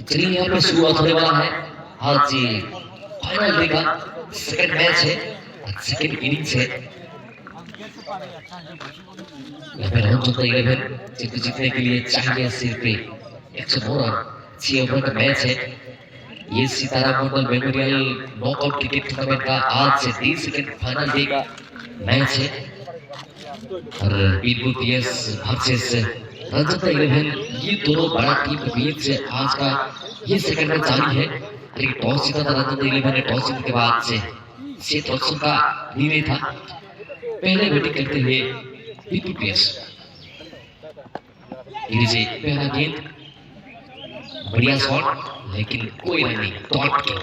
चलिए यहाँ पे शुरुआत होने वाला है आज जी फाइनल डे का सेकंड मैच है, सेकंड इनिंग्स है। यहाँ पे राउंड चलता 11 जीतने के लिए चाहिए सिर्फ 109 रन। 6 ओवर का मैच है। ये सितारा मंडल मेमोरियल नॉकआउट क्रिकेट टूर्नामेंट का आज से 30 सेकंड फाइनल डे का मैच है और बीरपुर पीएस वर्सेस रजत 11, ये दोनों बड़ा टीम के बीच आज का ये सेकंड मैच जारी है। लेकिन टॉस जीता था रजत 11 ने। टॉस जीतने के बाद से सेठ रक्षण का निर्णय था पहले बैटिंग करते हुए बीरपुर पीएस। पहला गेंद बढ़िया शॉट लेकिन कोई रन नहीं, डॉट गेंद।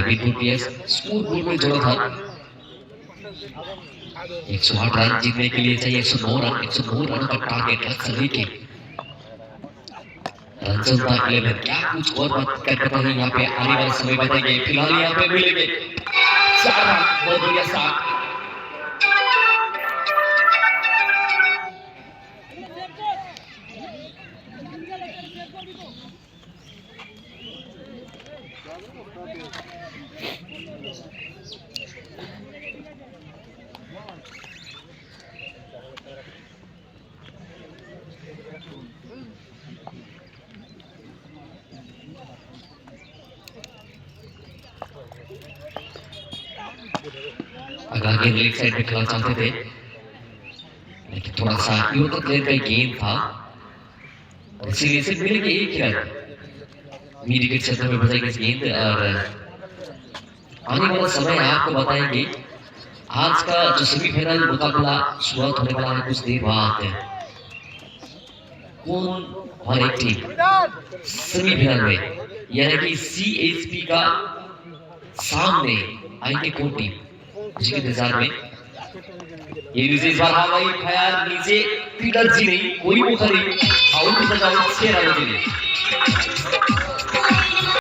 बीरपुर पीएस स्कोर बोर्ड में जोड़ा था 108 रन जीतने के लिए चाहिए 109 रन। 109 रन का टारगेट रख सभी के रंजनता 11 क्या कुछ और बात करते हैं यहाँ पे आने वाले समय बताएंगे। फिलहाल यहाँ पे मिलेंगे 4 रन, बहुत बढ़िया साथ। अगर आगे लेग साइड पे खेलना चाहते थे लेकिन थोड़ा सा यूरोप प्लेयर का गेम था इसीलिए सिर्फ मिलेंगे एक खिलाड़ी मीडिया के क्षेत्र में बजाएंगे इस गेंद। और आने वाला समय आपको बताएंगे आज का जो सेमीफाइनल मुकाबला शुरुआत होने वाला है कुछ देर बाद। कौन और एक टीम सेमीफाइनल में यानी कि सीएचपी का सामने आएंगे कौन टीम, उसी के इंतजार में। ये नीचे इस बार हवाई फायर नीचे पीटर जी नहीं, कोई मौका नहीं, आउट की बजाय 6 रन के लिए।